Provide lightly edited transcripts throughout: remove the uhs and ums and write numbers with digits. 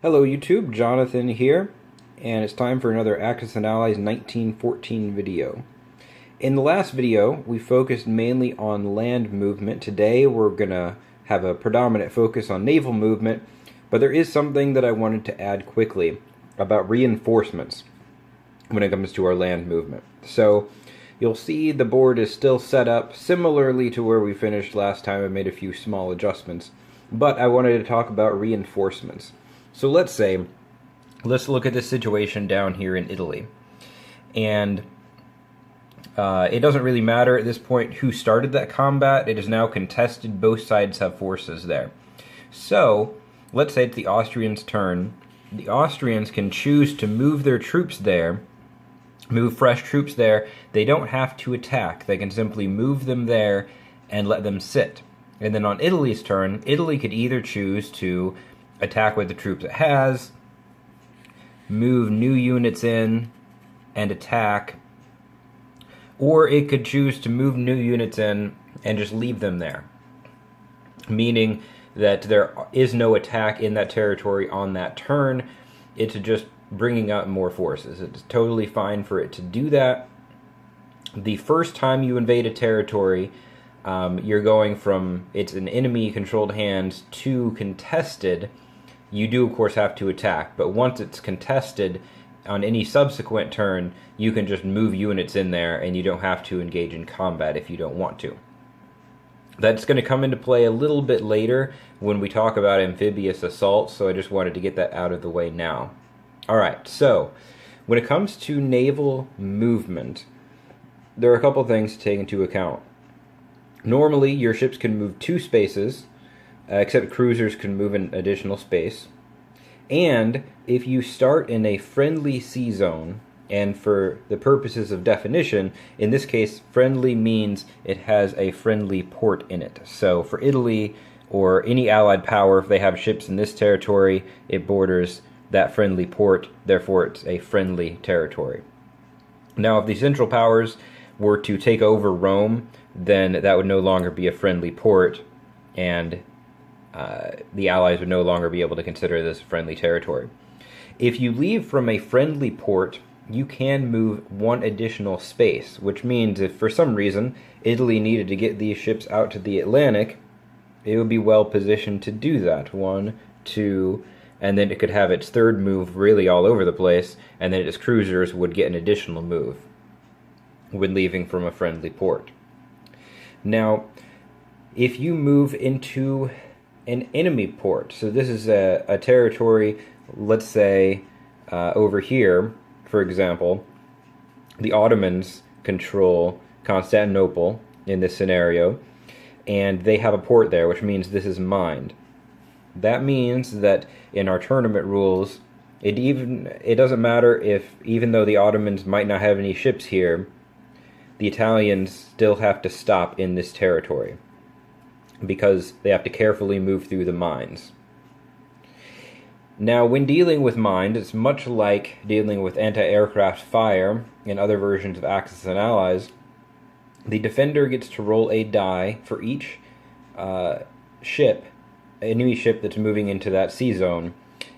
Hello YouTube, Jonathan here, and it's time for another Axis and Allies 1914 video. In the last video, we focused mainly on land movement. Today we're going to have a predominant focus on naval movement, but there is something that I wanted to add quickly about reinforcements when it comes to our land movement. So you'll see the board is still set up similarly to where we finished last time. I made a few small adjustments, but I wanted to talk about reinforcements. So let's look at this situation down here in Italy. And it doesn't really matter at this point who started that combat. It is now contested. Both sides have forces there. So let's say it's the Austrians' turn. The Austrians can choose to move their troops there, move fresh troops there. They don't have to attack. They can simply move them there and let them sit. And then on Italy's turn, Italy could either choose to attack with the troops it has, move new units in and attack, or it could choose to move new units in and just leave them there, meaning that there is no attack in that territory on that turn. It's just bringing out more forces. It's totally fine for it to do that. The first time you invade a territory, you're going from it's an enemy-controlled hands to contested. You do, of course, have to attack, but once it's contested, on any subsequent turn, you can just move units in there, and you don't have to engage in combat if you don't want to. That's going to come into play a little bit later when we talk about amphibious assaults, so I just wanted to get that out of the way now. Alright, so when it comes to naval movement, there are a couple things to take into account. Normally, your ships can move 2 spaces, except cruisers can move an additional space. And if you start in a friendly sea zone, and for the purposes of definition, in this case, friendly means it has a friendly port in it. So for Italy or any allied power, if they have ships in this territory, it borders that friendly port, therefore it's a friendly territory. Now, if the Central Powers were to take over Rome, then that would no longer be a friendly port, and the Allies would no longer be able to consider this friendly territory. If you leave from a friendly port, you can move 1 additional space, which means if for some reason Italy needed to get these ships out to the Atlantic, it would be well positioned to do that. 1, 2, and then it could have its third move really all over the place, and then its cruisers would get an additional move when leaving from a friendly port. Now, if you move into an enemy port, so this is a territory, let's say over here, for example, the Ottomans control Constantinople in this scenario, and they have a port there, which means this is mined. That means that in our tournament rules, it doesn't matter if, even though the Ottomans might not have any ships here, the Italians still have to stop in this territory, because they have to carefully move through the mines. Now, when dealing with mines, it's much like dealing with anti-aircraft fire in other versions of Axis and Allies. The defender gets to roll a die for each enemy ship that's moving into that sea zone,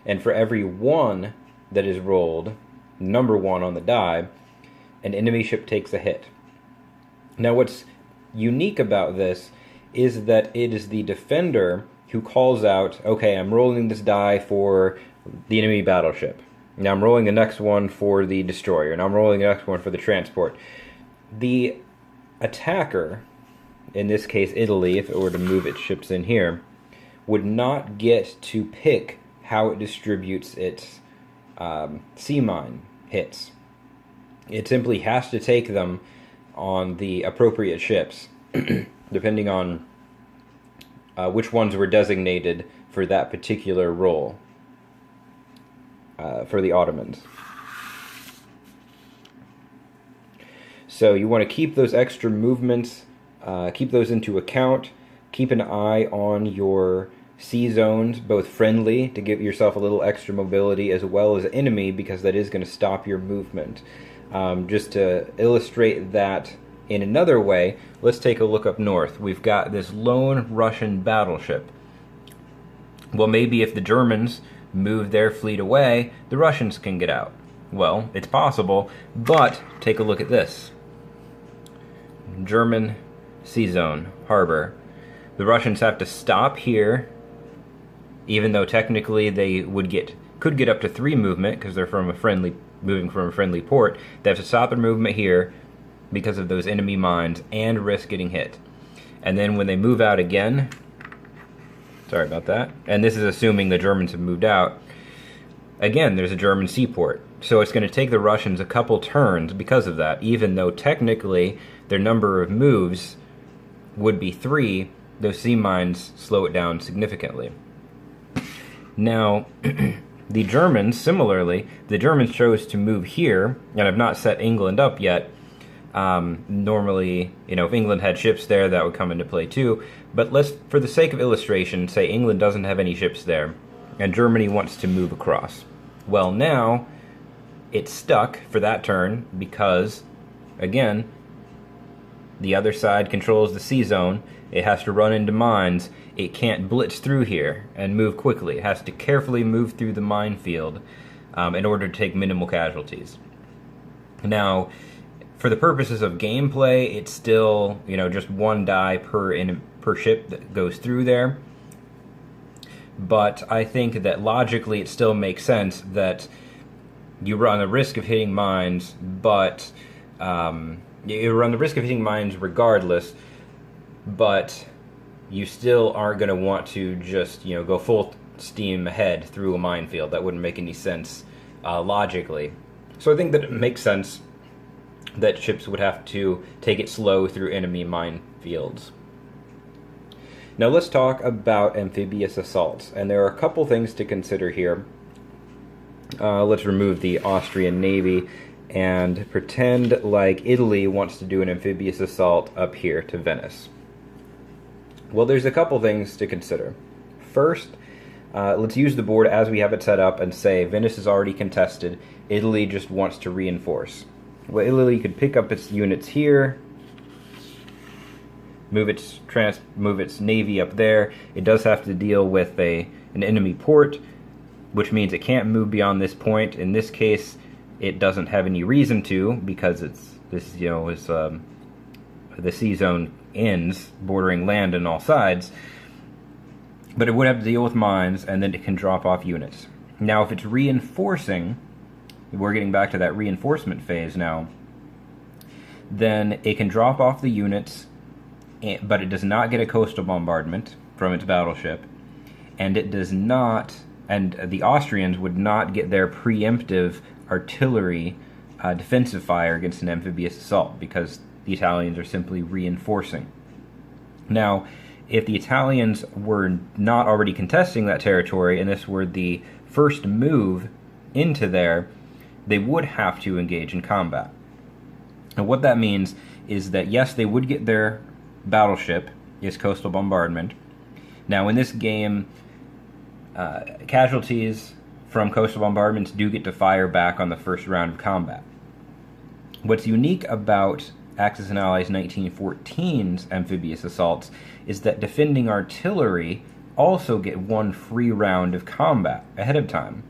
and for every 1 that is rolled, number 1 on the die, an enemy ship takes a hit. Now, what's unique about this is that it is the defender who calls out, okay, I'm rolling this die for the enemy battleship. Now I'm rolling the next one for the destroyer. Now I'm rolling the next one for the transport. The attacker, in this case Italy, if it were to move its ships in here, would not get to pick how it distributes its sea mine hits. It simply has to take them on the appropriate ships, depending on which ones were designated for that particular role for the Ottomans. So you want to keep those extra movements, keep those into account, keep an eye on your sea zones, both friendly, to give yourself a little extra mobility, as well as enemy, because that is going to stop your movement. Just to illustrate that in another way, let's take a look up north. We've got this lone Russian battleship. Well, maybe if the Germans move their fleet away, the Russians can get out. Well, it's possible, but take a look at this. German sea zone, harbor. The Russians have to stop here, even though technically they could get up to 3 movement because they're moving from a friendly port. They have to stop their movement here because of those enemy mines and risk getting hit. And then when they move out again, sorry about that, and this is assuming the Germans have moved out, again there's a German seaport. So it's going to take the Russians a couple turns because of that, even though technically their number of moves would be 3, those sea mines slow it down significantly. Now, the Germans, similarly, the Germans chose to move here, and have not set England up yet. Normally, if England had ships there, that would come into play too. But let's, for the sake of illustration, say England doesn't have any ships there, and Germany wants to move across. Well, now, it's stuck for that turn because, again, the other side controls the sea zone. It has to run into mines. It can't blitz through here and move quickly. It has to carefully move through the minefield in order to take minimal casualties. Now, for the purposes of gameplay, it's still, just 1 die per ship that goes through there. But I think that logically it still makes sense that you run the risk of hitting mines, but you run the risk of hitting mines regardless, but you still aren't going to want to just, go full steam ahead through a minefield. That wouldn't make any sense logically. So I think that it makes sense that ships would have to take it slow through enemy minefields. Now let's talk about amphibious assaults, and there are a couple things to consider here. Let's remove the Austrian Navy and pretend like Italy wants to do an amphibious assault up here to Venice. Well, there's a couple things to consider. First, let's use the board as we have it set up and say Venice is already contested, Italy just wants to reinforce. Well, Italy could pick up its units here, move its navy up there. It does have to deal with an enemy port, which means it can't move beyond this point. In this case, it doesn't have any reason to, because the sea zone ends, bordering land on all sides. But it would have to deal with mines, and then it can drop off units. Now, if it's reinforcing, we're getting back to that reinforcement phase now, then it can drop off the units, but it does not get a coastal bombardment from its battleship, and it does not, and the Austrians would not get their preemptive artillery defensive fire against an amphibious assault, because the Italians are simply reinforcing. Now, if the Italians were not already contesting that territory, and this were the first move into there, they would have to engage in combat. And what that means is that, yes, they would get their battleship, its coastal bombardment. Now, in this game, casualties from coastal bombardments do get to fire back on the first round of combat. What's unique about Axis and Allies 1914's amphibious assaults is that defending artillery also get 1 free round of combat ahead of time,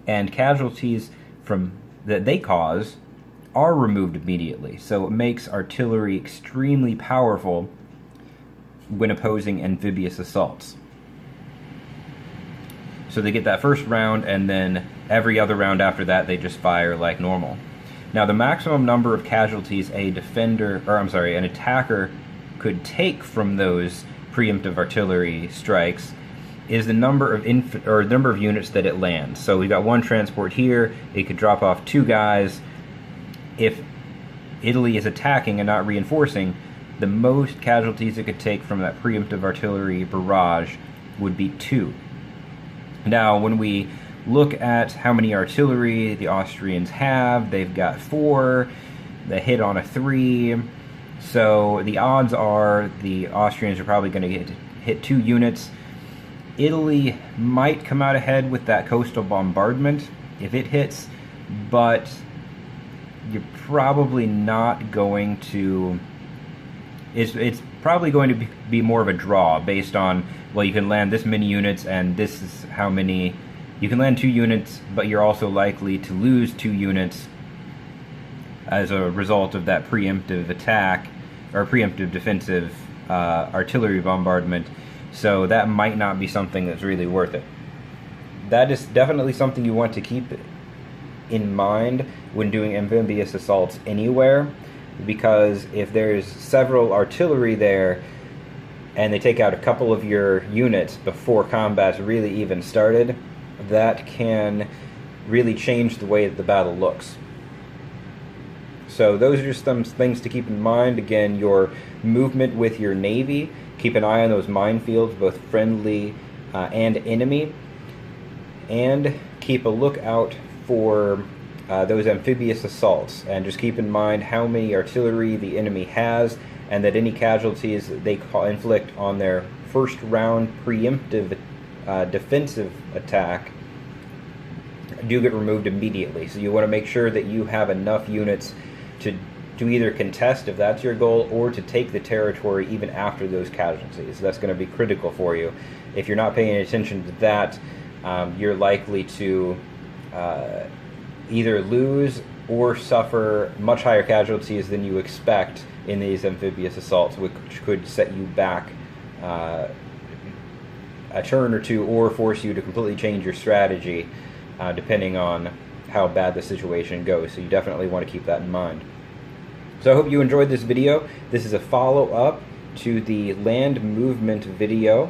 and casualties that they cause are removed immediately. So it makes artillery extremely powerful when opposing amphibious assaults. So they get that first round, and then every other round after that they just fire like normal. Now, the maximum number of casualties an attacker could take from those preemptive artillery strikes is the number of units that it lands. So we've got 1 transport here. It could drop off 2 guys. If Italy is attacking and not reinforcing, the most casualties it could take from that preemptive artillery barrage would be 2. Now, when we look at how many artillery the Austrians have, they've got 4. They hit on a 3. So the odds are the Austrians are probably going to hit 2 units. Italy might come out ahead with that coastal bombardment if it hits, but you're probably not going to... It's probably going to be more of a draw based on, well, you can land this many units and this is how many You can land 2 units, but you're also likely to lose 2 units as a result of that preemptive attack, or preemptive defensive artillery bombardment, so that might not be something that's really worth it. That is definitely something you want to keep in mind when doing amphibious assaults anywhere, because if there's several artillery there and they take out a couple of your units before combat's really even started, that can really change the way that the battle looks. So those are just some things to keep in mind. Again, your movement with your Navy, keep an eye on those minefields, both friendly and enemy, and keep a lookout for those amphibious assaults, and just keep in mind how many artillery the enemy has, and that any casualties that they inflict on their first round preemptive defensive attack do get removed immediately. So you want to make sure that you have enough units to either contest, if that's your goal, or to take the territory even after those casualties. That's going to be critical for you. If you're not paying attention to that, you're likely to either lose or suffer much higher casualties than you expect in these amphibious assaults, which could set you back a turn or two, or force you to completely change your strategy depending on how bad the situation goes. So you definitely want to keep that in mind. So I hope you enjoyed this video. This is a follow-up to the land movement video,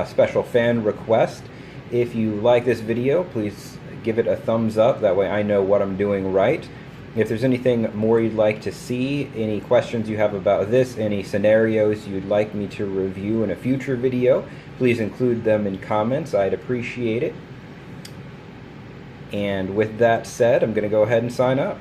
special fan request. If you like this video, please give it a thumbs up. That way I know what I'm doing right. If there's anything more you'd like to see, any questions you have about this, any scenarios you'd like me to review in a future video, please include them in comments. I'd appreciate it. And with that said, I'm going to go ahead and sign up.